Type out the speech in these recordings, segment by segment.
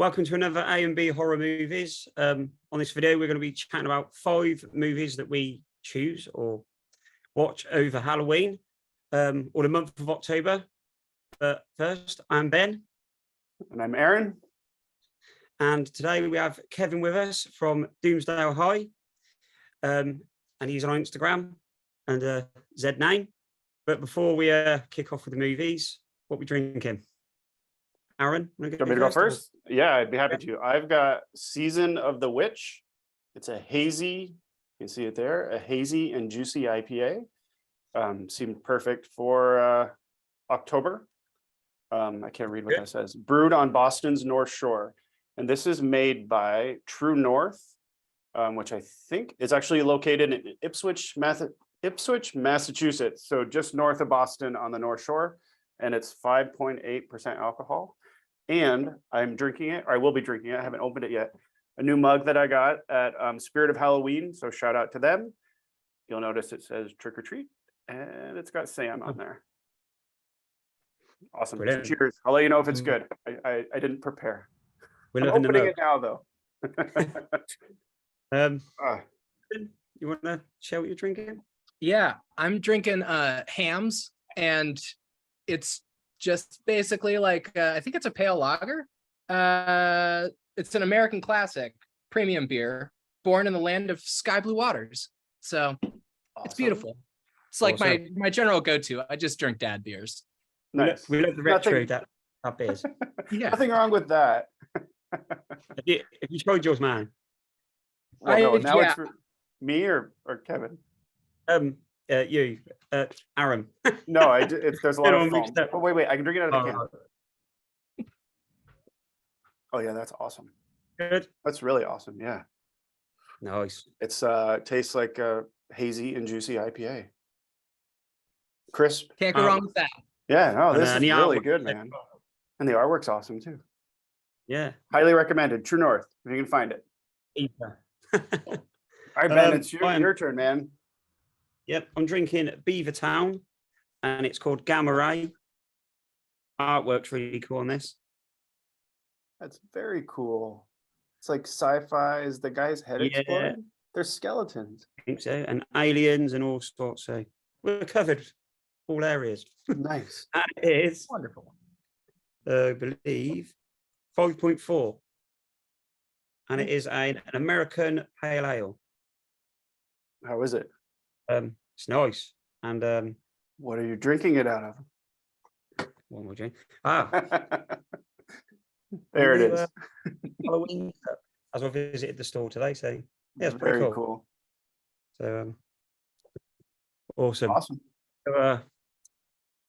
Welcome to another A and B horror movies. On this video, we're going to be chatting about 5 movies that we choose or watch over Halloween or the month of October. But first, I'm Ben. And I'm Aaron. And today we have Kevin with us from Doomsdale High. And he's on Instagram and Z name. But before we kick off with the movies, what we drinking? Aaron, want me to go first? Yeah, I'd be happy to. I've got Season of the Witch. It's a hazy, you can see it there, a hazy and juicy IPA. Seemed perfect for October. I can't read what that says. Brewed on Boston's North Shore. And this is made by True North, which I think is actually located in Ipswich, Massachusetts. So just north of Boston on the North Shore. And it's 5.8% alcohol. And I'm drinking it, or I will be drinking it. I haven't opened it yet. A new mug that I got at Spirit of Halloween. So shout out to them. You'll notice it says trick or treat. And it's got Sam on there. Awesome. Brilliant. Cheers. I'll let you know if it's good. I didn't prepare. We're I'm opening it now, though. You want to share what you're drinking? Yeah, I'm drinking Hams, and it's just basically like I think it's a pale lager. It's an American classic premium beer, born in the land of sky blue waters. So It's beautiful. It's like my general go-to. I just drink dad beers. Nice. We love the retro that beers. Yeah, nothing wrong with that. Have you tried yours, man? Well, no, now it's for me or Kevin. You, Aaron. No, there's a lot of foam. Up. Oh, wait, I can drink it out of the can. Oh yeah, that's awesome. Good. That's really awesome. Yeah. Nice. It's tastes like a hazy and juicy IPA. Crisp. Can't go wrong with that. Yeah, no, this is really artwork, good, man. And the artwork's awesome too. Yeah. Highly recommended. True North, if you can find it. All right, Ben, it's your turn, man. Yep, I'm drinking Beavertown, and it's called Gamma Ray. Artwork's really cool on this. That's very cool. It's like sci-fi. Is the guy's head exploding? They're skeletons. I think so, and aliens and all sorts. So we're covered all areas. Nice. And it is Wonderful. I believe 5.4, and it is an American pale ale. How is it? It's nice. And what are you drinking it out of? one more drink. There it is. Halloween, as I visited the store today, so yeah, it's pretty very cool. So awesome. So,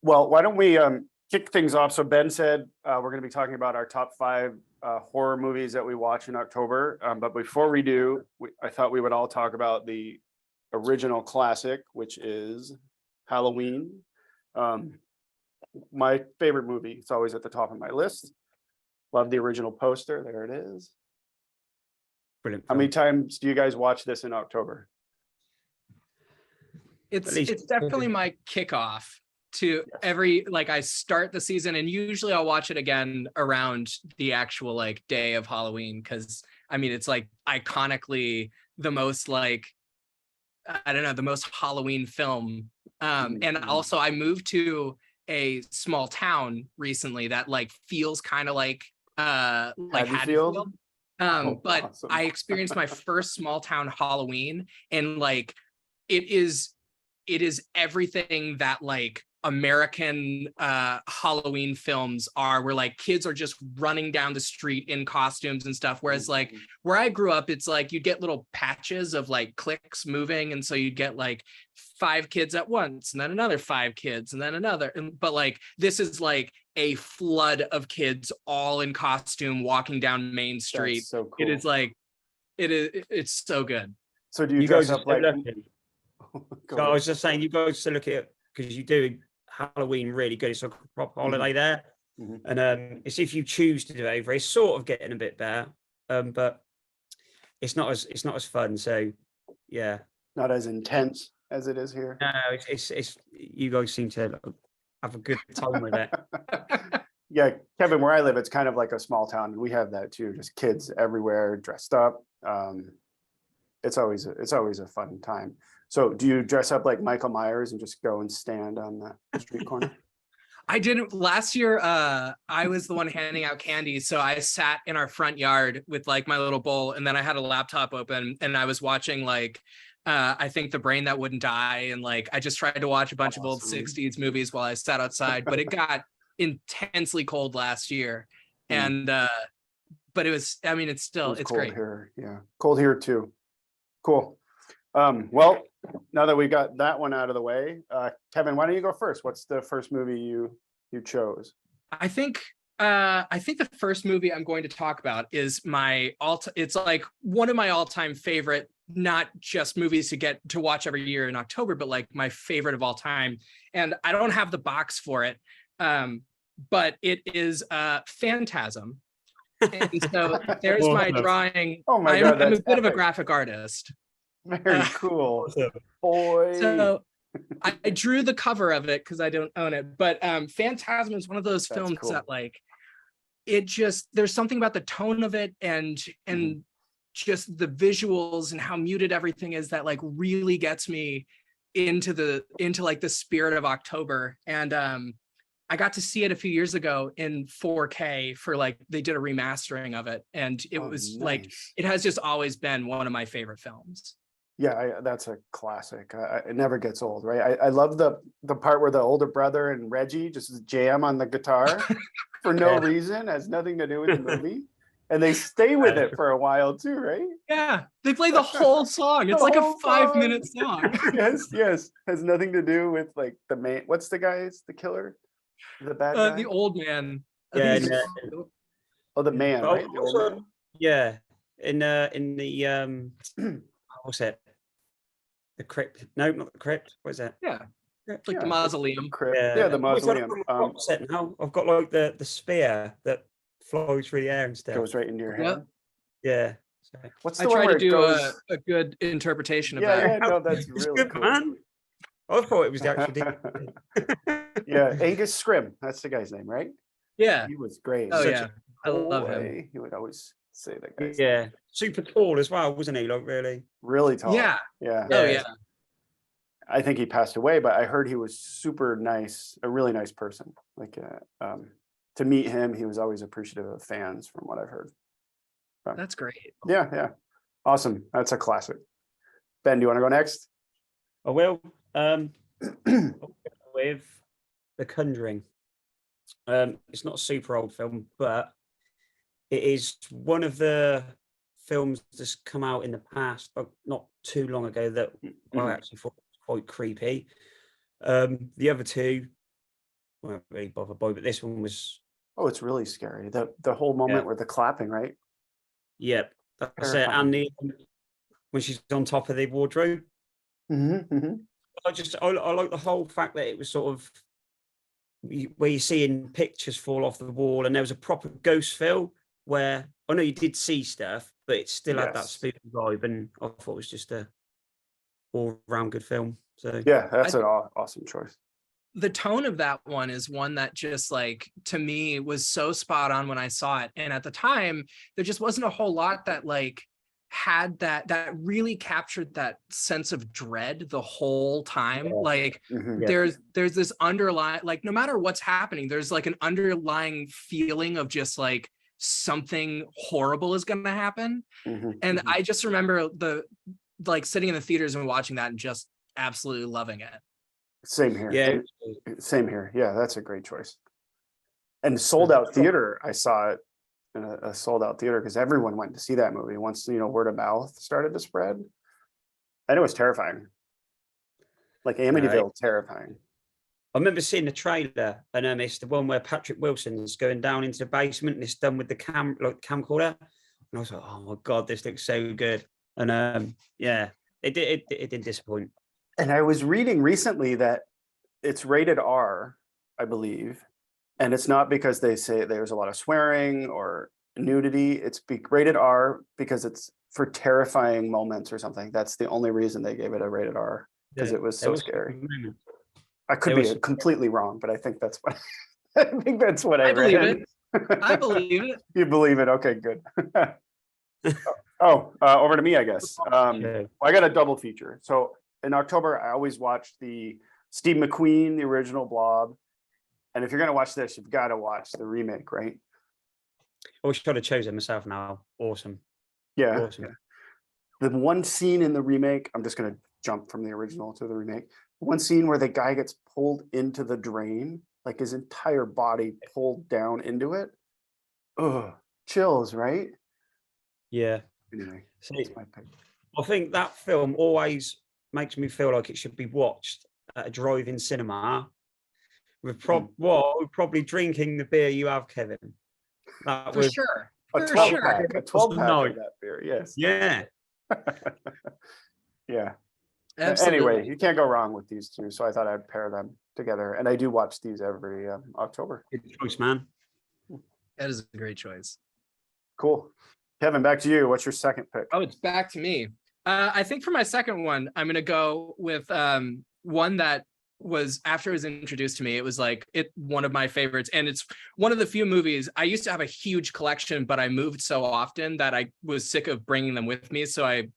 well, why don't we kick things off? So Ben said we're going to be talking about our top 5 horror movies that we watch in October. But before we do, I thought we would all talk about the original classic, which is Halloween. My favorite movie. It's always at the top of my list. Love the original poster. There it is. Brilliant. How many times do you guys watch this in October? It's definitely my kickoff to every, like, I start the season, and usually I'll watch it again around the actual like day of Halloween, because I mean it's like iconically the most, like, I don't know, the most Halloween film. And also I moved to a small town recently that like feels kind of like Haddonfield. But awesome. I experienced my first small town Halloween, and like it is everything that like American Halloween films are, where like kids are just running down the street in costumes and stuff, whereas like where I grew up, it's like you get little patches of like cliques moving, and so you'd get like 5 kids at once, and then another 5 kids, and then another, but like this is like a flood of kids all in costume walking down Main Street. That's so cool. It is like it's so good. So do you dress up like so I was just saying, you guys to look at it, because you do Halloween really good. It's a proper holiday there. And it's if you choose to do it over, it's sort of getting a bit better, but it's not as fun. So yeah, not as intense as it is here. No, it's you guys seem to have a good time with it. Yeah, Kevin, where I live, it's kind of like a small town. We have that too, just kids everywhere dressed up. It's always a fun time. So do you dress up like Michael Myers and just go and stand on the street corner? I didn't last year. I was the one handing out candy. So I sat in our front yard with like my little bowl, and then I had a laptop open and I was watching like I think The Brain That Wouldn't Die. And like I just tried to watch a bunch of old 60s movies while I sat outside, but it got intensely cold last year. And but it was, I mean, it's Cold great here. Yeah, cold here too. Cool. Well, now that we got that one out of the way, Kevin, why don't you go first? What's the first movie you chose? I think the first movie I'm going to talk about is it's like one of my all-time favorite, not just movies to get to watch every year in October, but like my favorite of all time. And I don't have the box for it, but it is Phantasm. And so there's my drawing. Oh my God, I'm a that's bit of a epic. graphic artist. Very cool. Boy. So I drew the cover of it because I don't own it, but Phantasm is one of those films cool. that like, it just, there's something about the tone of it and just the visuals and how muted everything is that like really gets me into like the spirit of October. And I got to see it a few years ago in 4K for like, they did a remastering of it. And it was nice. like, it has just always been one of my favorite films. Yeah, that's a classic. It never gets old, right? I love the part where the older brother and Reggie just jam on the guitar for no reason, has nothing to do with the movie. And they stay with it for a while too, right? Yeah, they play the whole song. It's like a 5-minute song. Yes. Has nothing to do with like the main. What's the guy's the killer? The bad guy? The old man. Yeah, Oh, the man, right? The old man? Yeah, in the what's it? The crypt? No, not the crypt. What is that? Yeah, like the mausoleum. Crypt. Yeah, the mausoleum. Set now. I've got like the spear that flows through the air and stuff. Goes right into your head. Yeah. So. What's the I one tried where to do goes... a good interpretation of that. Yeah, no, that's it's really good, cool. man. I thought it was the actual. Yeah, Angus Scrimm. That's the guy's name, right? Yeah. He was great. Oh yeah, I love him. He would always say that guy's Yeah, name. super tall as well, wasn't he? Like really tall. Yeah. Yeah. Oh yeah. I think he passed away, but I heard he was super nice, a really nice person. Like, to meet him, he was always appreciative of fans, from what I've heard. That's great. Yeah. Awesome. That's a classic. Ben, do you want to go next? I will. With The Conjuring. It's not a super old film, but it is one of the films that's come out in the past, not too long ago, that I actually thought was quite creepy. The other two weren't really bothered by, but this one was. Oh, it's really scary. The whole moment with the clapping, right? Yep, that's it. And when she's on top of the wardrobe. I like the whole fact that it was sort of where you're seeing pictures fall off the wall, and there was a proper ghost feel where I know you did see stuff, but it still had that spooky vibe, and I thought it was just a all-round good film. So yeah, that's an awesome choice. The tone of that one is one that just like, to me, was so spot on when I saw it. And at the time, there just wasn't a whole lot that like had that really captured that sense of dread the whole time. Like there's this underlying, like no matter what's happening, there's like an underlying feeling of just like something horrible is going to happen. And I just remember like sitting in the theaters and watching that and just absolutely loving it. Same here. Yeah. Same here. Yeah, that's a great choice. And sold out theater. I saw it in a sold out theater because everyone went to see that movie once, word of mouth started to spread. And it was terrifying. Like Amityville, terrifying. I remember seeing the trailer, and it's the one where Patrick Wilson's going down into the basement, and it's done with the camcorder. And I was like, oh my God, this looks so good. And it didn't disappoint. And I was reading recently that it's rated R, I believe. And it's not because they say there's a lot of swearing or nudity. It's rated R because it's for terrifying moments or something. That's the only reason they gave it a rated R, because it was so scary. I could be completely wrong, but I think that's what I think that's what I believe read. it. I believe it. You believe it? Okay, good. Over to me, I guess. Yeah. I got a double feature. So in October, I always watch the Steve McQueen, the original Blob. And if you're gonna watch this, you've got to watch the remake, right? I wish I'd have chosen myself now. Awesome. Yeah. Awesome. The one scene in the remake, I'm just gonna jump from the original to the remake. One scene where the guy gets pulled into the drain, like his entire body pulled down into it. Ugh, chills, right? Yeah. Anyway, See, that's my pick. I think that film always makes me feel like it should be watched at a drive-in cinema with probably drinking the beer you have, Kevin. That For was sure. A For 12 sure. pack, a 12 pack No. of that beer, yes. yeah. Yeah. Absolutely. Anyway, you can't go wrong with these two. So I thought I'd pair them together. And I do watch these every October. Good choice, man. That is a great choice. Cool. Kevin, back to you. What's your second pick? Oh, it's back to me. I think for my second one, I'm gonna go with one that was after it was introduced to me. It was like one of my favorites, and it's one of the few movies. I used to have a huge collection, but I moved so often that I was sick of bringing them with me. So I,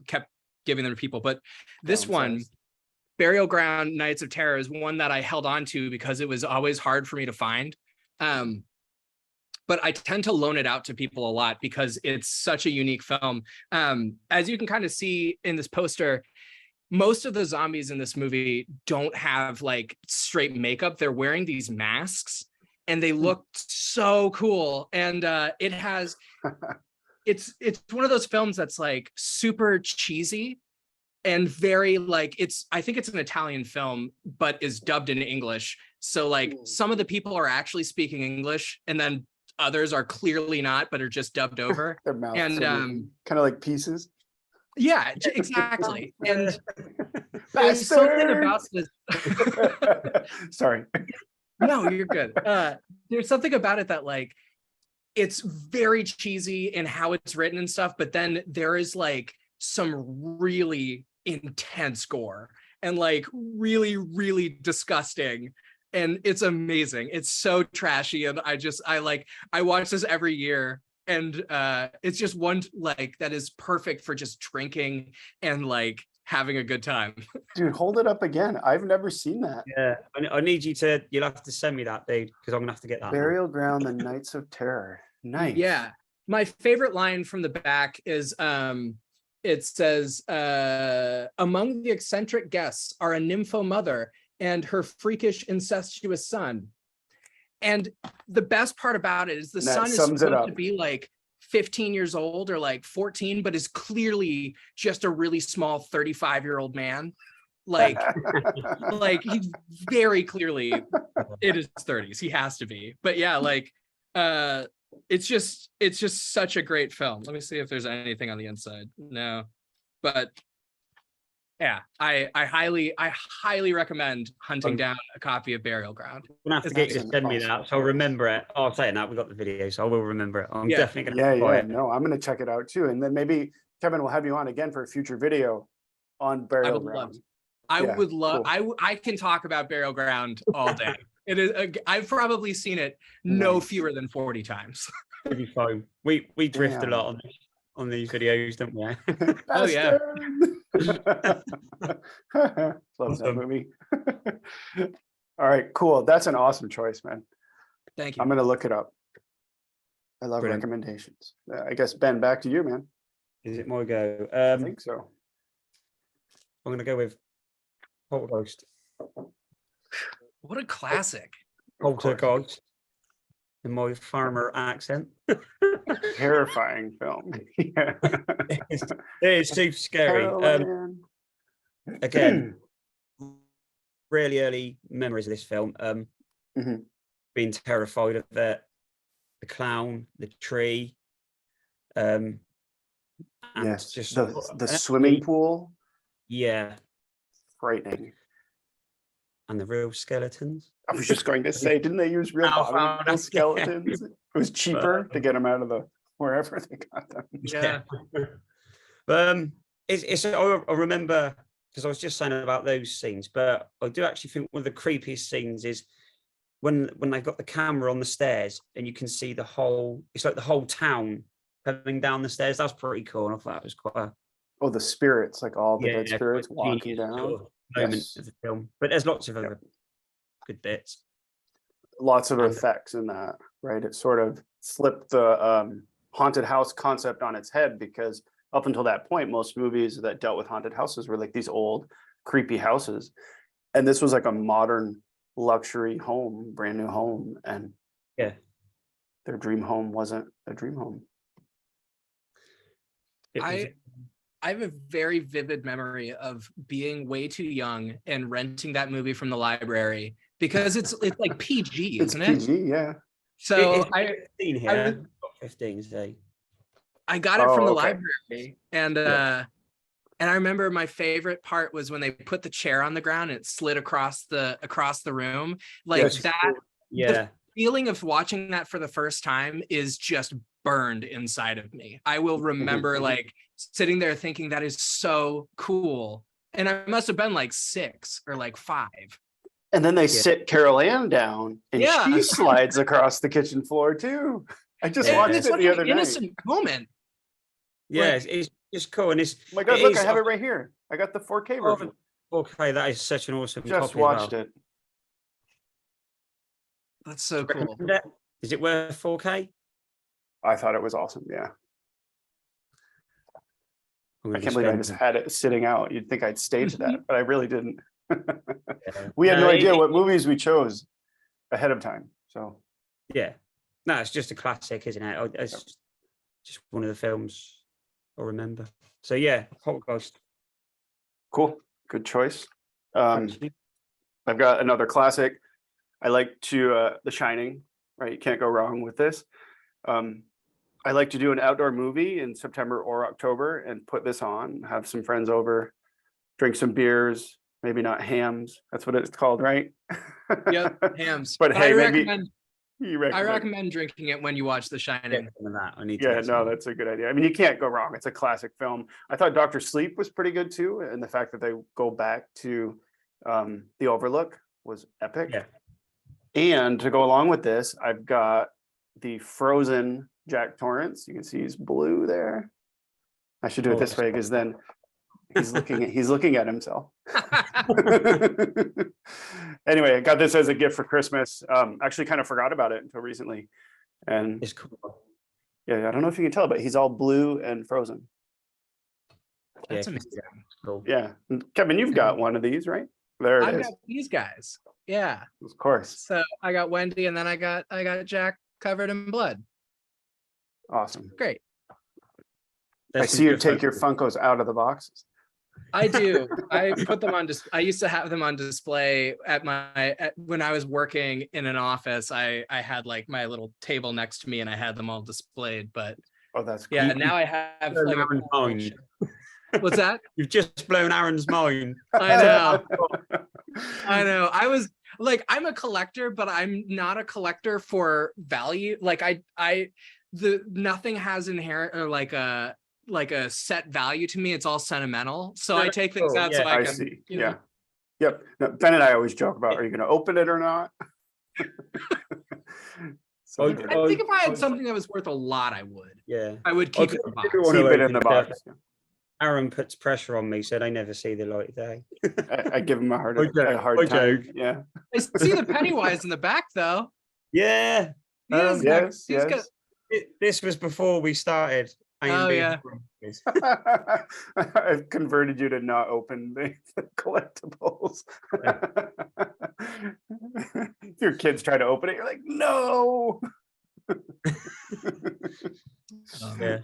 kept giving them to people. But this one, Burial Ground Nights of Terror, is one that I held on to because it was always hard for me to find. But I tend to loan it out to people a lot because it's such a unique film. As you can kind of see in this poster, most of the zombies in this movie don't have like straight makeup. They're wearing these masks and they look so cool. And it's one of those films that's like super cheesy and very like, I think it's an Italian film, but is dubbed in English. So like some of the people are actually speaking English and then others are clearly not, but are just dubbed over. Their mouths And kind of like pieces. yeah, exactly. And there's something about this. Sorry. No, you're good. There's something about it that like it's very cheesy in how it's written and stuff, but then there is like some really intense gore and like really, really disgusting. And it's amazing. It's so trashy. And I watch this every year. And it's just one like that is perfect for just drinking and like having a good time. Dude, hold it up again. I've never seen that. Yeah. I need you'll have to send me that, dude, because I'm gonna have to get that. Burial Ground, the Nights of Terror. Nice. Yeah. My favorite line from the back is it says, among the eccentric guests are a nympho mother and her freakish incestuous son. And the best part about it is the son is supposed to be like 15 years old or like 14, but is clearly just a really small 35-year-old man. Like he's very clearly in his 30s. He has to be. But yeah, like it's just such a great film. Let me see if there's anything on the inside. No, but yeah, I highly recommend hunting down a copy of Burial Ground. I'm gonna have to get you to send me that, so I'll remember it. Oh, I'm saying that we got the video, so I will remember it. I'm definitely gonna buy it. No, I'm gonna check it out too, and then maybe Kevin will have you on again for a future video on Burial Ground. I would love. Cool. I can talk about Burial Ground all day. It is. I've probably seen it no fewer than 40 times. It'll be fine. We drift a lot on these videos, don't we? Oh yeah. Love that movie. All right, cool. That's an awesome choice, man. Thank you. I'm gonna look it up. I love recommendations. I guess Ben, back to you, man. Is it my go? I think so. I'm gonna go with Poltergeist. What a classic. Poltergeist. In my farmer accent. Terrifying film. Yeah. It is super scary. Again, really early memories of this film. Being terrified of the clown, the tree. Yes, just the swimming pool. Yeah. Frightening. And the real skeletons. I was just going to say, didn't they use real skeletons? It was cheaper to get them out of wherever they got them. Yeah. I remember, because I was just saying about those scenes, but I do actually think one of the creepiest scenes is when they've got the camera on the stairs and you can see the whole, it's like the whole town coming down the stairs. That's pretty cool. And I thought that was quite a Oh, the spirits, like all the dead quite spirits a walking genius down. sort of moment Yes. of the film. But there's lots of other good bits. Lots of And- effects in that, right? It sort of flipped the haunted house concept on its head, because up until that point, most movies that dealt with haunted houses were like these old, creepy houses. And this was like a modern luxury home, brand new home. And Yeah. their dream home wasn't a dream home. It was- I have a very vivid memory of being way too young and renting that movie from the library because it's like PG, It's isn't it? PG, yeah. So it's 15 here. I was- I've got 15 today. I got it from Oh, the okay. library, and Yeah. and I remember my favorite part was when they put the chair on the ground and it slid across the room. Like Yes. that Yeah. feeling of watching that for the first time is just burned inside of me. I will remember like sitting there thinking that is so cool. And I must have been like 6 or like 5. And then they sit Carol Ann down and Yeah. she slides across the kitchen floor too. I just Yeah. watched It's it such the an other night. innocent moment. Yeah, Like- it's just cool. And it's Oh my God, it look, is- I have it right here. I got the 4K Oh, version. okay, that is such an awesome Just copy. watched it. That's so cool. Is it worth 4K? I thought it was awesome. Yeah. I'm I gonna can't believe I spend just some- had it sitting out. You'd think I'd staged that, but I really didn't. yeah. We had No, no it- idea it- what movies we chose ahead of time. So Yeah. No, it's just a classic, isn't it? It's just one of the films I remember. So yeah, Holocaust. cool. Good choice. I've got another classic. I like to The Shining, right? You can't go wrong with this. I like to do an outdoor movie in September or October and put this on, have some friends over, drink some beers, maybe not hams. That's what it's called, right? Yep, hams. But hey, I maybe recommend I recommend drinking it when you watch The Shining. That. I need to Yeah, get no, some. that's a good idea. I mean, you can't go wrong. It's a classic film. I thought Dr. Sleep was pretty good too, and the fact that they go back to The Overlook was epic. Yeah. And to go along with this, I've got the Frozen Jack Torrance. You can see he's blue there. I should do it Oh, this way because then he's looking at himself. Anyway, I got this as a gift for Christmas. Actually kind of forgot about it until recently. And It's cool. yeah, I don't know if you can tell, but he's all blue and frozen. That's Yeah, amazing. cool. Yeah. And Kevin, you've got one of these, right? There I've it is. got these guys. Yeah. Of course. So I got Wendy and then I got Jack covered in blood. Awesome. Great. I There's some see you good take your photos. Funkos out of the boxes. I do. I put them on I used to have them on display at when I was working in an office. I had like my little table next to me and I had them all displayed. But Oh, that's yeah, cool. now I have Blown like Aaron's mind. what's that? You've just blown Aaron's mind. I know. I know. I was like, I'm a collector, but I'm not a collector for value. Like nothing has inherent or like a set value to me. It's all sentimental. So I take things Oh, out so yeah, I I can, see. you know. Yeah. Yep. No, Ben and I always joke about, are you going to open it or not? So Oh, there it I is. think if I had something that was worth a lot, I would. Yeah. I would keep it in the box. everyone Keep will it in open the it. box. Aaron puts pressure on me, so they never see the light of day. I give him a hard I time. Yeah. I see the Pennywise in the back though. Yeah. He is Yes. he's got- Yes. This was before we started. Oh, yeah. I've converted you to not open the collectibles. If your kids try to open it, you're like, no. Yeah.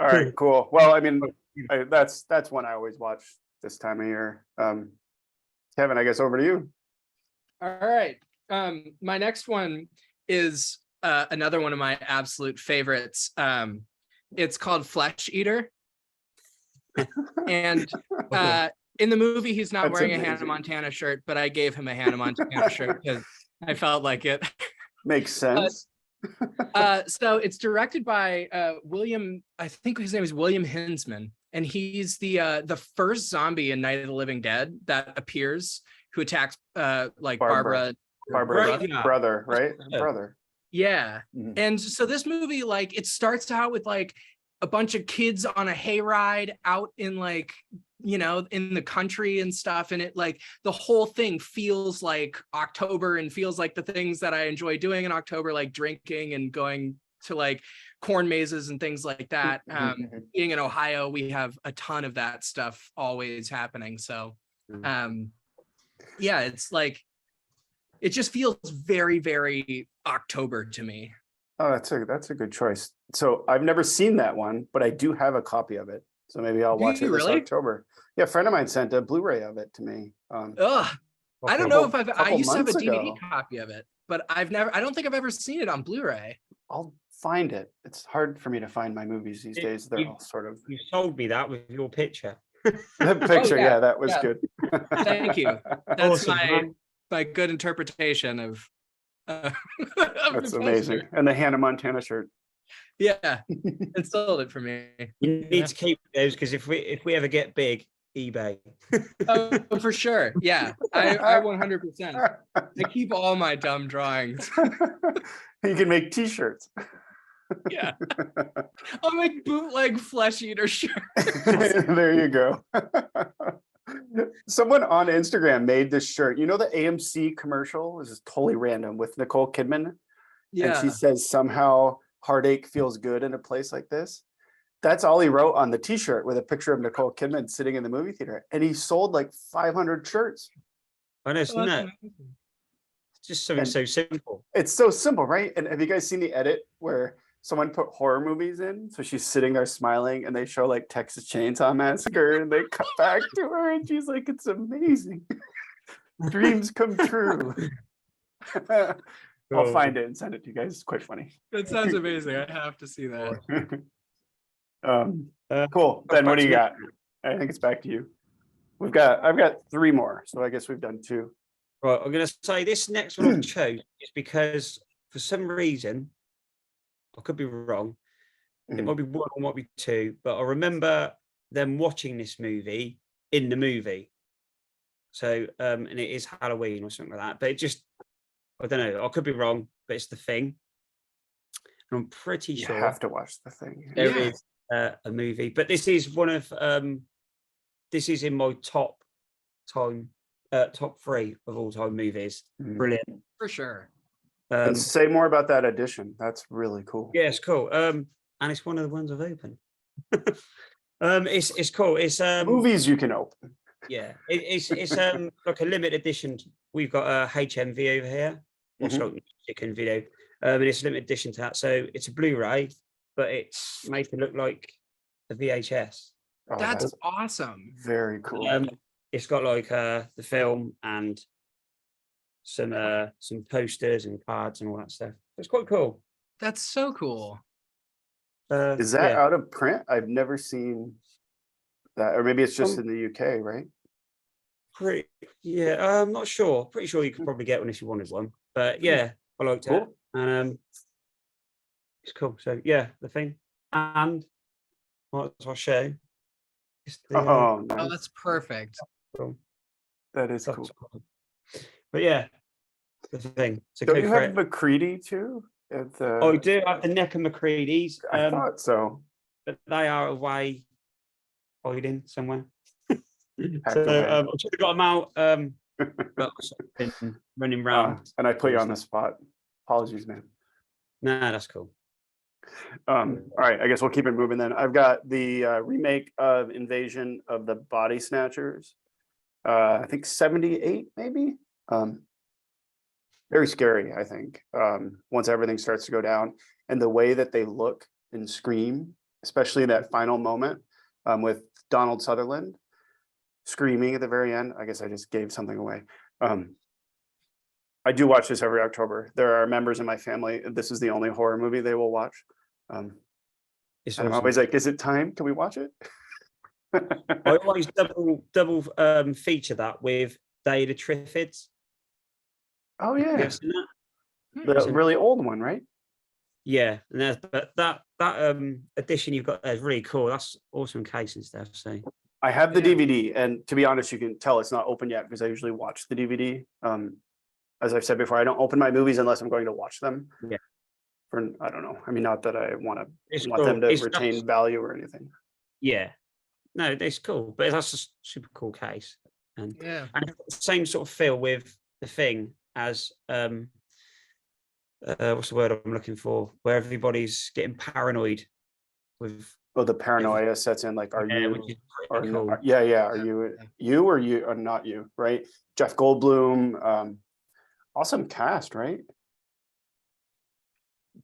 All right, cool. Well, I mean, that's one I always watch this time of year. Kevin, I guess over to you. All right. My next one is another one of my absolute favorites. It's called Flesh Eater. And in the movie, he's not That's wearing a amazing. Hannah Montana shirt, but I gave him a Hannah Montana shirt because I felt like it. Makes sense. So it's directed by William, I think his name is William Hinsman, and he's the first zombie in Night of the Living Dead that appears, who attacks like Barbara. Barbara Barbara's Right. brother, right? Yeah. Brother. Yeah. Mhm. And so this movie, like, it starts out with like a bunch of kids on a hayride out in like, you know, in the country and stuff. And it like the whole thing feels like October and feels like the things that I enjoy doing in October, like drinking and going to like corn mazes and things like that. Being in Ohio, we have a ton of that stuff always happening. So yeah, it's like, it just feels very, very October to me. Oh, that's a good choice. So I've never seen that one, but I do have a copy of it. So maybe I'll Do watch you it this really? October. Yeah, a friend of mine sent a Blu-ray of it to me. Ugh. I don't know if I Couple used to have a months DVD ago. copy of it, but I don't think I've ever seen it on Blu-ray. I'll find it. It's hard for me to find my movies these days. They're all sort of You sold me that with your picture. the picture. yeah, Yeah, that was yeah. good. Thank you. That's Awesome, my good interpretation of of That's the amazing. poster. And the Hannah Montana shirt. Yeah, it sold it for me. You need to keep those because if we ever get big, eBay. Oh, for sure. Yeah, I 100%. I keep all my dumb drawings. You can make t-shirts. Yeah, I'll make bootleg flesh eater shirts. There you go. Someone on Instagram made this shirt. You know the AMC commercial? This is totally random with Nicole Kidman. And she Yeah. says somehow heartache feels good in a place like this. That's all he wrote on the t-shirt with a picture of Nicole Kidman sitting in the movie theater. And he sold like 500 shirts. I know, isn't it? It's just something And so simple. it's so simple, right? And have you guys seen the edit where someone put horror movies in? So she's sitting there smiling and they show like Texas Chainsaw Massacre and they cut back to her and she's like, it's amazing. Dreams come true. I'll find it and send it to you guys. It's quite funny. That sounds amazing. I have to see that. Cool. Ben, what do you got? I think it's back to you. I've got 3 more, so I guess we've done 2. Right, I'm going to say this next one I chose is because for some reason, I could be wrong. It might be 1 or might be 2, but I remember them watching this movie in the movie. So, and it is Halloween or something like that. But it just, I don't know. I could be wrong, but it's The Thing. And I'm pretty You sure have to watch The Thing. there is a movie, but this is one of this is in my top 3 of all time movies. Brilliant. For sure. And say more about that edition. That's really cool. Yeah, it's cool. And it's one of the ones I've opened. It's cool. It's Movies you can open. yeah, it's like a limited edition. We've got a HMV over here, what's like chicken video, and it's a limited edition to that. So it's a Blu-ray, but it's made to look like a VHS. Oh, That's awesome. very cool. It's got like the film and some posters and cards and all that stuff. It's quite cool. That's so cool. Is that out of print? I've never seen that, or maybe it's just in the UK, right? I'm not sure. Pretty sure you could probably get one if you wanted one. But yeah, I liked it. And it's cool. So yeah, The Thing. And might as well show. Oh, Oh, that's perfect. that is cool. But yeah, The Thing. So Don't go you for have it. McCready too? At the... Oh, I do have the neck of McCready's. I thought so. But they are away hiding somewhere. Packed So away. I should have got them out. But I've been running round. And I put you on the spot. Apologies, man. Nah, that's cool. All right, I guess we'll keep it moving then. I've got the remake of Invasion of the Body Snatchers. I think 78 maybe. Very scary, I think. Once everything starts to go down and the way that they look and scream, especially that final moment with Donald Sutherland screaming at the very end. I guess I just gave something away. I do watch this every October. There are members in my family, this is the only horror movie they will watch. It's I'm awesome. always like, is it time? Can we watch it? I always double feature that with Day of the Triffids. Oh Have you yeah, ever seen that? the really old one, right? Yeah, and but that edition you've got there is really cool. That's awesome case and stuff. So I have the DVD, and to be honest, you can tell it's not open yet because I usually watch the DVD. as I've said before, I don't open my movies unless I'm going to watch them. Yeah. For, I don't know. I mean, not that I want It's them cool. to retain value or anything. Yeah. No, it's cool, but that's a super cool case. And same sort of feel with The Thing as what's the word I'm looking for? Where everybody's getting paranoid with. Oh, the paranoia sets in. Like, are you? Which is Or pretty cool. are you or you or not you? Right? Jeff Goldblum. Awesome cast, right?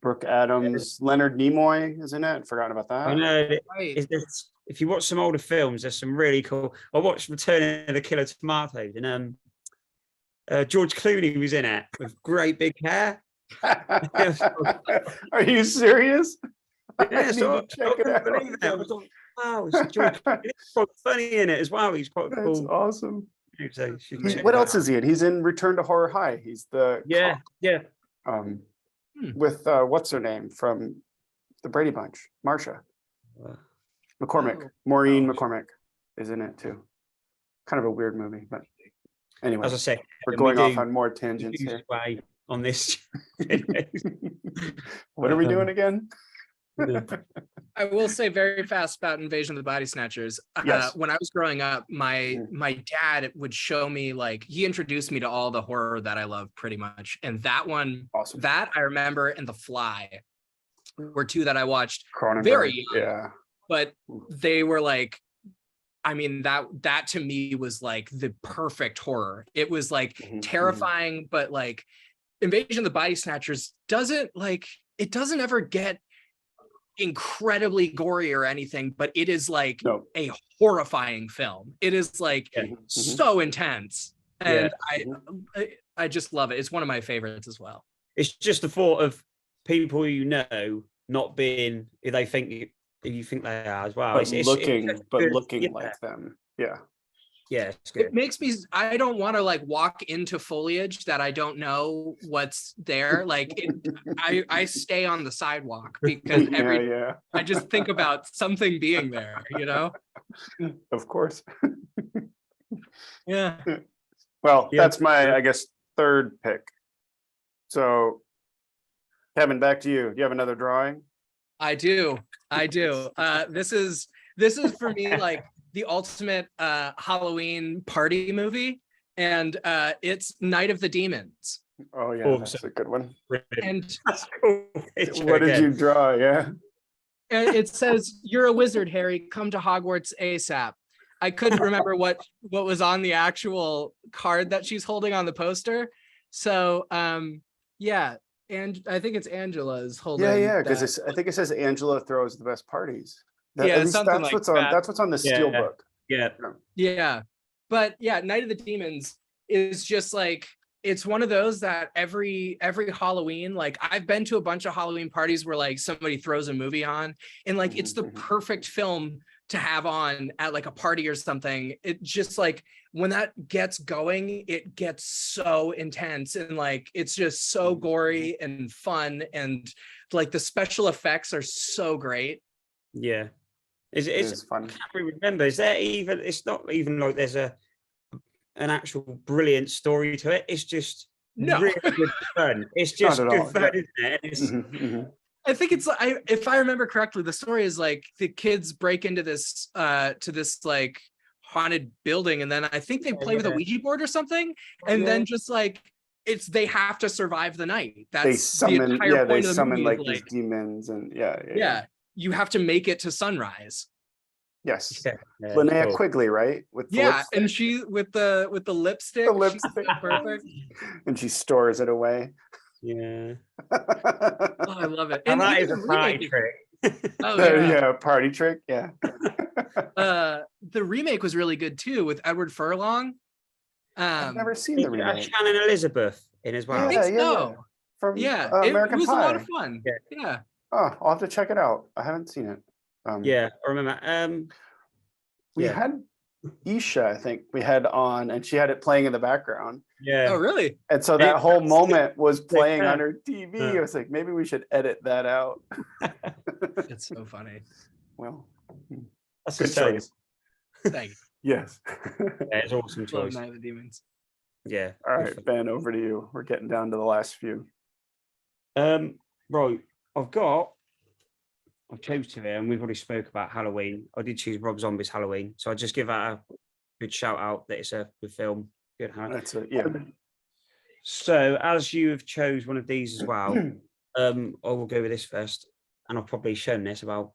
Brooke Adams, Leonard Nimoy is in it. Forgotten about that. I know. Right. If you watch some older films, there's some really cool. I watched Return of the Killer Tomatoes, and George Clooney was in it with great big hair. Are you serious? Yeah, so check it out. Believe it. I was like, wow, it's George Clooney. He's quite funny in it as well. He's quite That's cool. awesome. So What else is he in? He's in Return to Horror High. He's the cop, with what's her name from the Brady Bunch, Marsha McCormick. Maureen McCormick is in it too. Kind of a weird movie, but anyway, as I say, we're going off on more tangents here. On this. What are we doing again? I will say very fast about Invasion of the Body Snatchers. Yes. When I was growing up, my dad would show me, like, he introduced me to all the horror that I love pretty much. And that one, awesome. That I remember, and The Fly were two that I watched Cronenberg, very young, yeah. But they were like, I mean, that to me was like the perfect horror. It was like terrifying, but like Invasion of the Body Snatchers doesn't ever get incredibly gory or anything, but it is like a horrifying film. It is like so intense, and I just love it. It's one of my favorites as well. It's just the thought of people you know not being who they think you think they are as well. But looking like them. Yeah. Yeah, it's good. It makes me, I don't want to like walk into foliage that I don't know what's there. Like I stay on the sidewalk because I just think about something being there, you know? Of course. Yeah. Well, that's my, I guess, third pick. So Kevin, back to you. Do you have another drawing? I do. This is for me like the ultimate Halloween party movie, and it's Night of the Demons. Oh yeah, that's a good one. And what did you draw? Yeah. And it says, "You're a wizard, Harry. Come to Hogwarts ASAP." I couldn't remember what was on the actual card that she's holding on the poster. So yeah. And I think it's Angela's holding. Yeah, because I think it says Angela throws the best parties. That's what's on the steel book. Yeah. But yeah, Night of the Demons is just like, it's one of those that every Halloween, like I've been to a bunch of Halloween parties where like somebody throws a movie on, and like it's the perfect film to have on at like a party or something. It just like, when that gets going, it gets so intense, and like it's just so gory and fun, and like the special effects are so great. Yeah, it's fun. I can't really remember. Is there even? It's not even like there's an actual brilliant story to it. It's just really good fun. It's just good fun, isn't it? I think it's, if I remember correctly, the story is like the kids break into this like haunted building, and then I think they play with a Ouija board or something, and then just like they have to survive the night. That's the entire point of the movie. Like these demons, and you have to make it to sunrise. Yes, Linnea Quigley, right? With lipstick. And she with the lipstick. The lipstick, perfect. And she stores it away. Yeah. Oh, I love it. And that is a party trick. Party trick. Yeah. The remake was really good too, with Edward Furlong. I've never seen the remake. Shannon Elizabeth in as well. I think so. From American Pie. It was a lot of fun. Yeah. Oh, I'll have to check it out. I haven't seen it. I remember. We had Isha, I think we had on, and she had it playing in the background. Yeah. Oh, really? And so that whole moment was playing on her TV. I was like, maybe we should edit that out. It's so funny. Well, that's good choice. Thank you. Yes. It's awesome choice. Night of the Demons. Yeah. All right, Ben, over to you. We're getting down to the last few. Right. I chose to here, and we've already spoke about Halloween. I did choose Rob Zombie's Halloween, so I just give that a good shout out that it's a good film. Good, That's it. Yeah. So as you have chose one of these as well, I will go with this first, and I've probably shown this about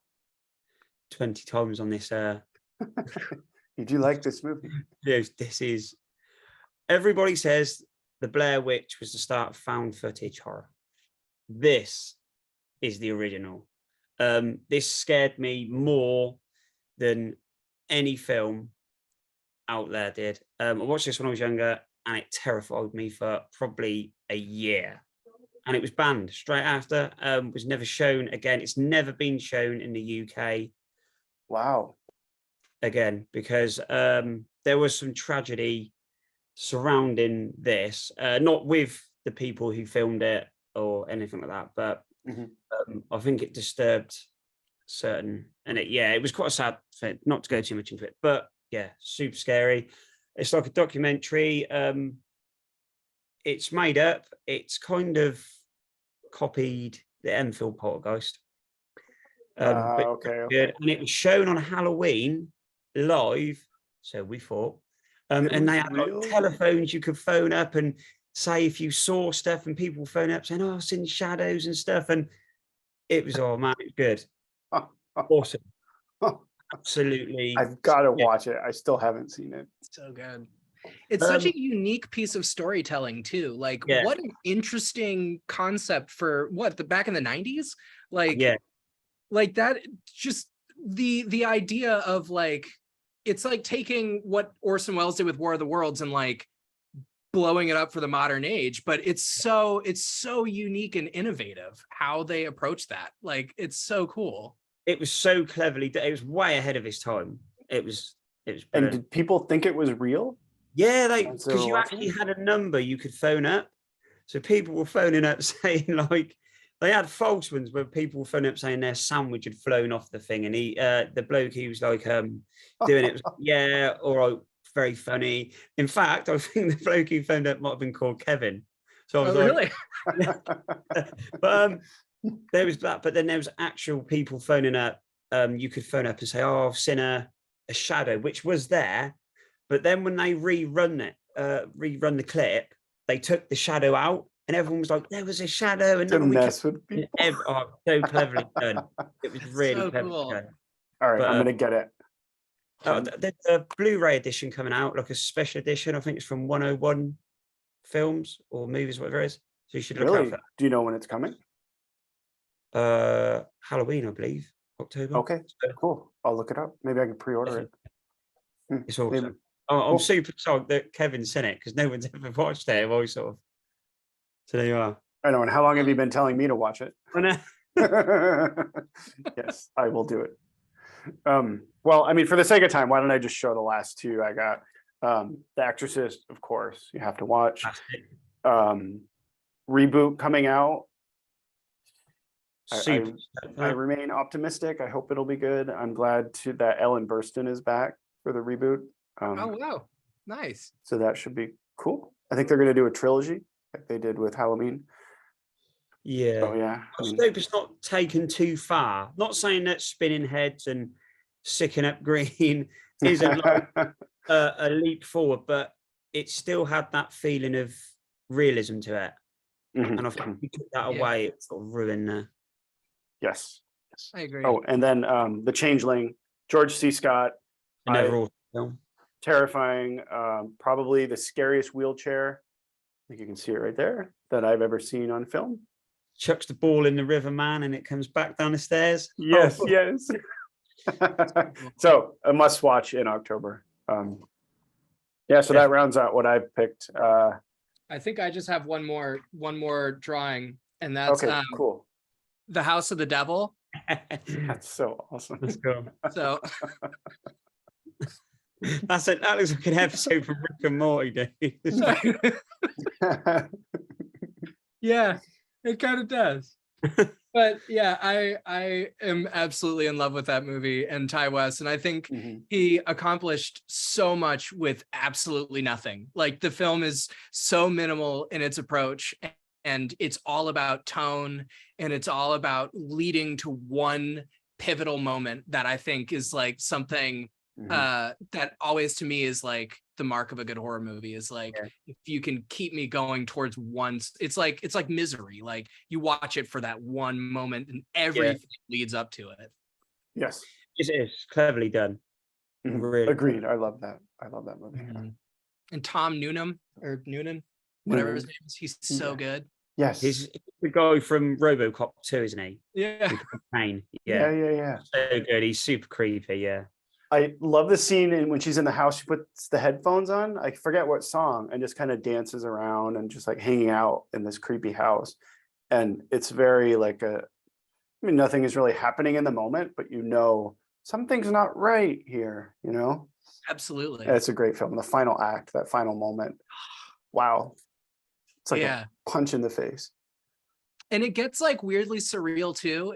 20 times on this. You do like this movie? This is. Everybody says the Blair Witch was the start of found footage horror. This is the original. This scared me more than any film out there did. I watched this when I was younger, and it terrified me for probably a year. And it was banned straight after. Was never shown again. It's never been shown in the UK. Wow. Again, because there was some tragedy surrounding this, not with the people who filmed it or anything like that, but I think it disturbed certain, and it was quite a sad thing, not to go too much into it, but yeah, super scary. It's like a documentary. It's made up. It's kind of copied the Enfield Poltergeist. But Okay. good. And it was shown on Halloween live, so we thought. And they had like telephones you could phone up and say if you saw stuff, and people phone up saying, "Oh, I've seen shadows and stuff." And it was, oh man, it was good. Awesome. Absolutely. I've got to watch it. I still haven't seen it. So good. It's such a unique piece of storytelling too. Like what an interesting concept for back in the 90s. Like that, just the idea of like, it's like taking what Orson Welles did with War of the Worlds and like blowing it up for the modern age, but it's so unique and innovative how they approach that. Like, it's so cool. It was so cleverly done. It was way ahead of his time. It was brilliant. And did people think it was real? Yeah, because you actually had a number you could phone up. So people were phoning up saying, like, they had false ones where people were phoning up saying their sandwich had flown off the thing, and the bloke he was like doing it was yeah, all right, very funny. In fact, I think the bloke who phoned up might have been called Kevin. So I was like, really? But there was that. But then there was actual people phoning up. You could phone up and say, "Oh, I've seen a shadow," which was there. But then when they rerun the clip, they took the shadow out, and everyone was like, "There was a shadow," and to mess with people. So cleverly done. It was really so cleverly cool. done. All right, I'm gonna get it. There's a Blu-ray edition coming out, like a special edition. I think it's from 101 Films or Movies, whatever it is. So you should look out for that. Do you know when it's coming? Halloween, I believe, October. Okay, cool. I'll look it up. Maybe I can pre-order it. It's awesome. I'm super excited that Kevin's seen it because no one's ever watched it. I've always sort of. So there you are. I know. And how long have you been telling me to watch it? I know. Yes, I will do it. Well, I mean, for the sake of time, why don't I just show the last two I got? The Exorcist, of course, you have to watch. Reboot coming out. I remain optimistic. I hope it'll be good. I'm glad that Ellen Burstyn is back for the reboot. Oh wow, nice. So that should be cool. I think they're going to do a trilogy like they did with Halloween. Yeah. Oh yeah. I hope it's not taken too far. Not saying that spinning heads and sicking up green isn't like a leap forward, but it still had that feeling of realism to it. And I think if you took that away, it sort of ruined Yes. I agree. Oh, and then The Changeling, George C. Scott. an overall film. Terrifying. Probably the scariest wheelchair. I think you can see it right there that I've ever seen on film. Chucks the ball in the river, man, and it comes back down the stairs. Yes, yes. So a must watch in October. Yeah, so that rounds out what I've picked. I think I just have one more drawing, and that's okay, cool. The House of the Devil. That's so awesome. Let's go. So that looks like an episode from Rick and Morty, dude. yeah, it kind of does. But yeah, I am absolutely in love with that movie and Ty West, and I think he accomplished so much with absolutely nothing. Like the film is so minimal in its approach, and it's all about tone, and it's all about leading to one pivotal moment that I think is like something that always to me is like the mark of a good horror movie is like if you can keep me going towards one. It's like Misery, like you watch it for that one moment and everything leads up to it. Yes, it's cleverly done. Really agreed. I love that movie. And Tom Noonan, whatever his name is, he's so good. Yes, he's the guy from RoboCop 2, isn't he? Yeah. Yeah. So good. He's super creepy. Yeah. I love the scene when she's in the house, she puts the headphones on, I forget what song, and just kind of dances around and just like hanging out in this creepy house. And it's very like nothing is really happening in the moment, but something's not right here, Absolutely. It's a great film. The final act, that final moment. Wow. It's like a punch in the face. And it gets like weirdly surreal too.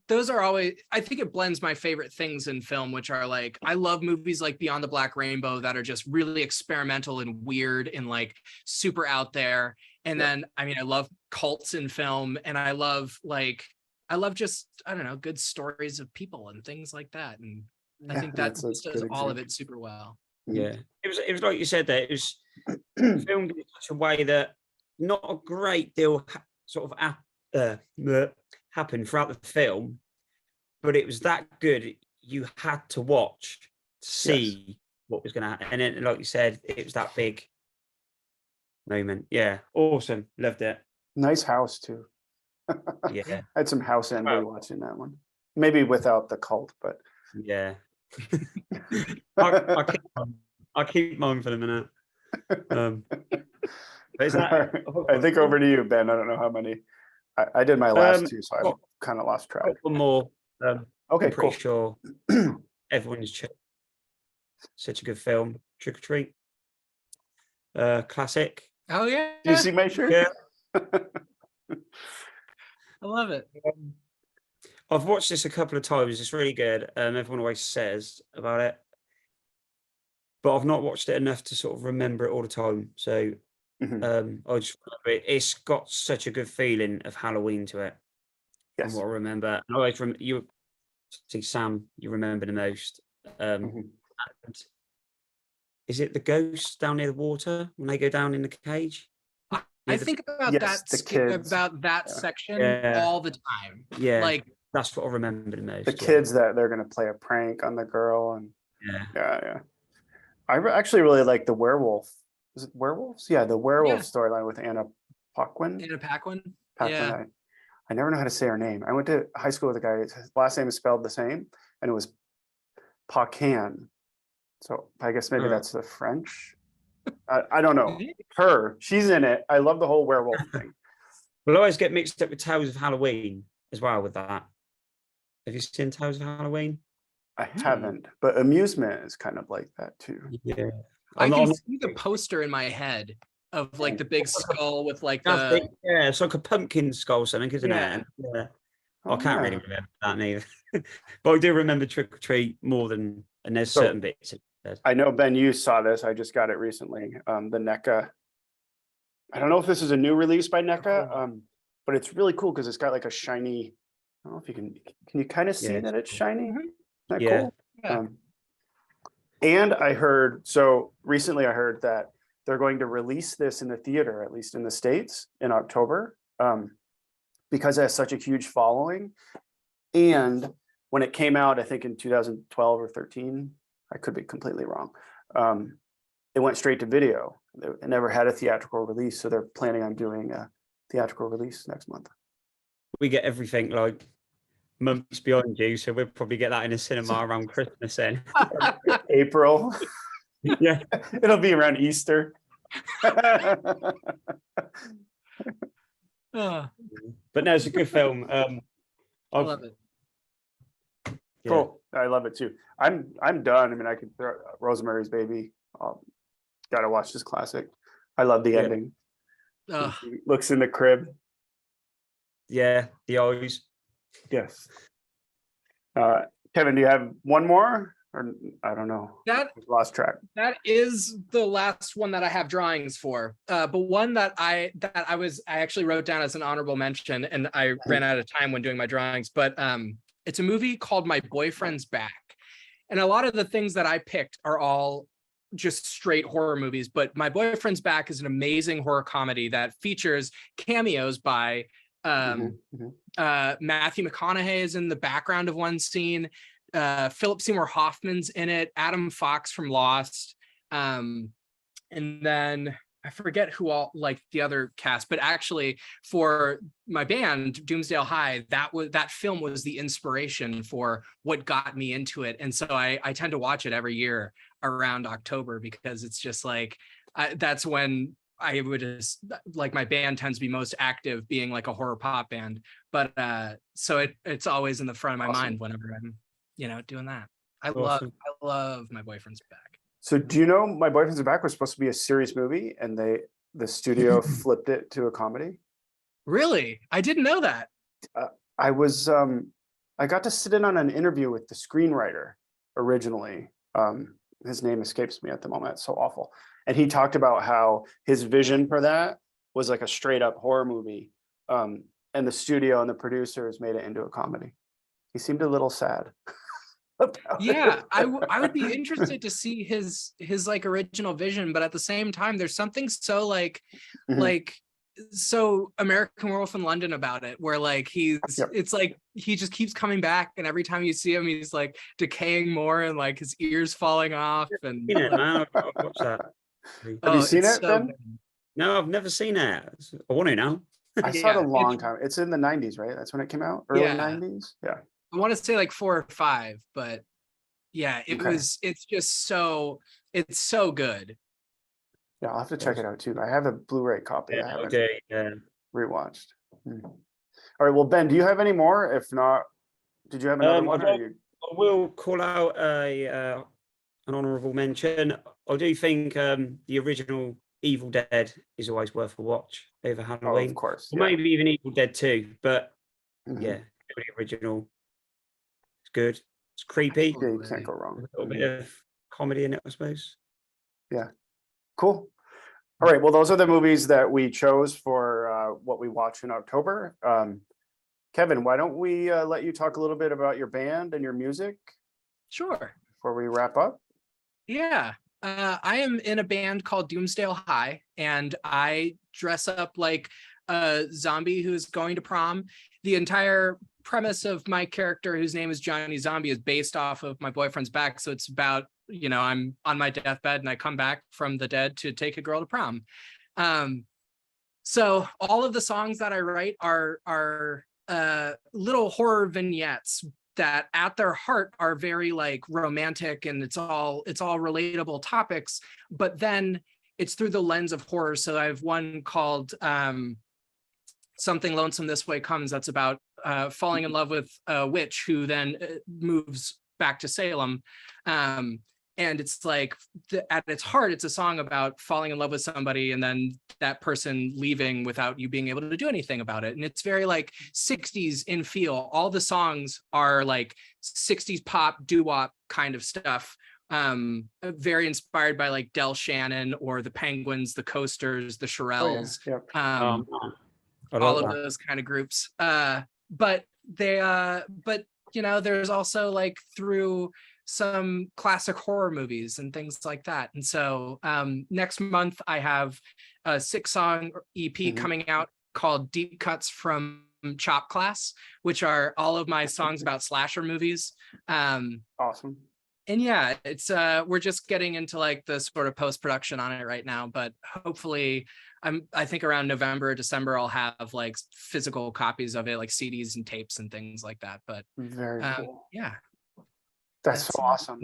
Those are always, I think it blends my favorite things in film, which are like, I love movies like Beyond the Black Rainbow that are just really experimental and weird and like super out there. And then, I mean, I love cults in film, and I love just, I don't know, good stories of people and things like that. And I think that does all of it super well. Yeah. It was like you said that it was filmed in such a way that not a great deal sort of happened throughout the film, but it was that good you had to watch to see what was going to happen. And then, like you said, it was that big moment. Yeah, awesome. Loved it. Nice house too. Yeah. I had some house envy watching that one. Maybe without the cult, but yeah. I'll keep mine for the minute. But is that, I think over to you, Ben. I don't know how many. I did my last two, so I've kind of lost track. One more. Okay, I'm pretty sure everyone's such a good film. Trick or Treat. Classic. Oh yeah. Do you see my shirt? Yeah. I love it. I've watched this a couple of times. It's really good. Everyone always says about it, but I've not watched it enough to sort of remember it all the time. So I just remember it. It's got such a good feeling of Halloween to it. Yes. From what I remember. And I always you see Sam, you remember the most. And is it the ghosts down near the water when they go down in the cage? I think about that section all the time. Yeah, like that's what I remember the most. The kids that they're gonna play a prank on the girl, and yeah. I actually really like the werewolf. Is it werewolves? Yeah, the werewolf storyline with Anna Paquin. Yeah. I never know how to say her name. I went to high school with a guy. His last name is spelled the same, and it was Paquin. So I guess maybe that's the French. I don't know. She's in it. I love the whole werewolf thing. We'll always get mixed up with Tales of Halloween as well with that. Have you seen Tales of Halloween? I haven't, but Amusement is kind of like that too. Yeah. I can see the poster in my head of like the big skull with like the... Yeah, it's like a pumpkin skull something, isn't it? Yeah. I can't really remember that neither. But I do remember Trick or Treat more than, and there's certain bits. I know, Ben, you saw this. I just got it recently. The NECA. I don't know if this is a new release by NECA, but it's really cool because it's got like a shiny. I don't know if you can you kind of see that it's shiny? Isn't that cool? Yeah. And I heard, recently I heard that they're going to release this in the theater, at least in the States, in October, because it has such a huge following. And when it came out, I think in 2012 or 13, I could be completely wrong. It went straight to video. It never had a theatrical release, so they're planning on doing a theatrical release next month. We get everything like months behind you, so we'll probably get that in a cinema around Christmas then. April. Yeah. It'll be around Easter. But no, it's a good film. I love it. Cool. I love it too. I'm done. I mean, I could throw Rosemary's Baby. Gotta watch this classic. I love the ending. He looks in the crib Yeah, the eyes. Yes. Kevin, do you have one more? Or I don't know. That Lost track. That is the last one that I have drawings for. But one that I actually wrote down as an honorable mention, and I ran out of time when doing my drawings. But it's a movie called My Boyfriend's Back, and a lot of the things that I picked are all just straight horror movies. But My Boyfriend's Back is an amazing horror comedy that features cameos by Matthew McConaughey is in the background of one scene. Philip Seymour Hoffman's in it, Adam Fox from Lost, and then I forget who all, like the other cast, but actually for my band Doomsdale High, that film was the inspiration for what got me into it. And so I tend to watch it every year around October, because it's just like that's when I would just, like, my band tends to be most active, being like a horror pop band. But so it's always in the front of my mind whenever I'm doing that. I love My Boyfriend's Back. So do you know My Boyfriend's Back was supposed to be a serious movie, and the studio flipped it to a comedy? Really? I didn't know that. I got to sit in on an interview with the screenwriter originally. His name escapes me at the moment. It's so awful. And he talked about how his vision for that was like a straight up horror movie. And the studio and the producers made it into a comedy. He seemed a little sad. Yeah, I would be interested to see his like original vision, but at the same time, there's something so like so American Werewolf in London about it, where like it's like he just keeps coming back, and every time you see him, he's like decaying more, and like his ears falling off. And Man, I've watched that. Have you seen it, Ben? No, I've never seen it. I want to now. I saw it a long time. It's in the 90s, right? That's when it came out. Early 90s. Yeah. I want to say like 4 or 5, but yeah, it's just so good. Yeah, I'll have to check it out too. I have a Blu-ray copy. I haven't rewatched. All right. Well, Ben, do you have any more? If not, did you have another one? I will call out an honourable mention. I do think the original Evil Dead is always worth a watch over Halloween. Oh, of course. Or maybe even Evil Dead 2. But yeah, the original. Good. It's creepy. Yeah, you can't go wrong. A little bit of comedy in it, I suppose. Yeah. Cool. All right. Well, those are the movies that we chose for what we watch in October. Kevin, why don't we let you talk a little bit about your band and your music? Sure. Before we wrap up. Yeah. I am in a band called Doomsdale High, and I dress up like a zombie who's going to prom. The entire premise of my character, whose name is Johnny Zombie, is based off of My Boyfriend's Back. So it's about, I'm on my deathbed and I come back from the dead to take a girl to prom. So all of the songs that I write are little horror vignettes that at their heart are very like romantic, and it's all relatable topics, but then it's through the lens of horror. So I have one called Something Lonesome This Way Comes, that's about falling in love with a witch who then moves back to Salem. And it's like, at its heart, it's a song about falling in love with somebody and then that person leaving without you being able to do anything about it. And it's very like 60s in feel. All the songs are like 60s pop, doo-wop kind of stuff. Very inspired by like Del Shannon or the Penguins, the Coasters, the Shirelles, all of those kind of groups. But there's also like through some classic horror movies and things like that. And so next month I have a 6-song EP coming out called Deep Cuts from Chop Class, which are all of my songs about slasher movies. Awesome. And yeah, it's we're just getting into like the sort of post-production on it right now, but hopefully I think around November or December I'll have like physical copies of it, like CDs and tapes and things like that. But very cool. Yeah. That's so awesome.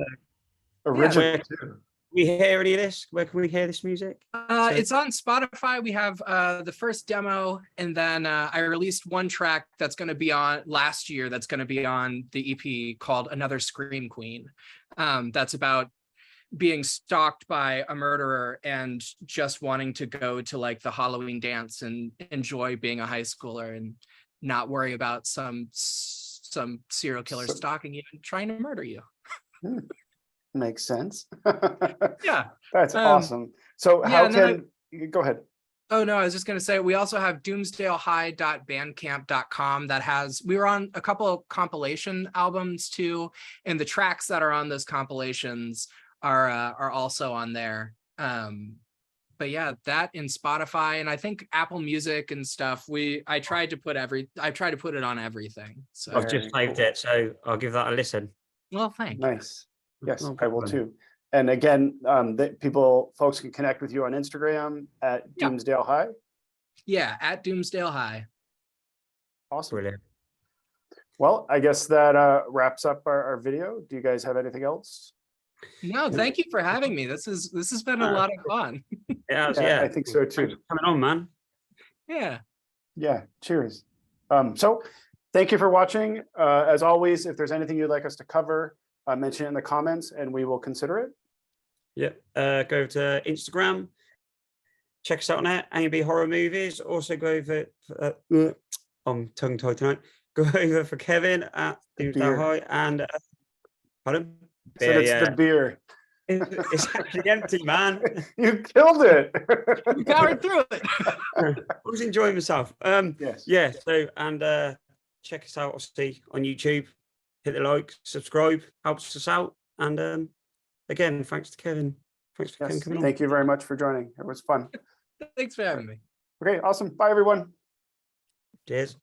Original too. We hear any of this? Where can we hear this music? It's on Spotify. We have the first demo, and then I released one track that's going to be on last year. That's going to be on the EP called Another Scream Queen. That's about being stalked by a murderer and just wanting to go to like the Halloween dance and enjoy being a high schooler. And not worry about some serial killer stalking you and trying to murder you. Makes sense. Yeah. That's awesome. So how can go ahead? Oh no, I was just going to say, we also have doomsdalehigh.bandcamp.com that has, we were on a couple of compilation albums too, and the tracks that are on those compilations are also on there. But yeah, that in Spotify and I think Apple Music and stuff. I tried to put it on everything. So I've just saved it, so I'll give that a listen. Well, thank you. Nice. Yes, I will too. And again, folks can connect with you on Instagram at Doomsdale High. Yeah, at Doomsdale High. Awesome. Brilliant. Well, I guess that wraps up our video. Do you guys have anything else? No, thank you for having me. This has been a lot of fun. Yeah, I think so too. Thanks for coming on, man. Yeah. Yeah, cheers. So thank you for watching. As always, if there's anything you'd like us to cover, mention it in the comments and we will consider it. Yeah, go to Instagram, check us out on there, A&B Horror Movies. Also go over, I'm tongue-tied tonight, go over for Kevin at Doomsdale High and, pardon? So it's the beer. It's actually empty, man. You killed it. You powered through it. I was enjoying myself. Yes. Yeah, so, and check us out, obviously, on YouTube. Hit the like, subscribe, helps us out. And again, thanks to Kevin. Thanks for Kevin coming on. Thank you very much for joining. It was fun. Thanks for having me. Okay, awesome. Bye, everyone. Cheers.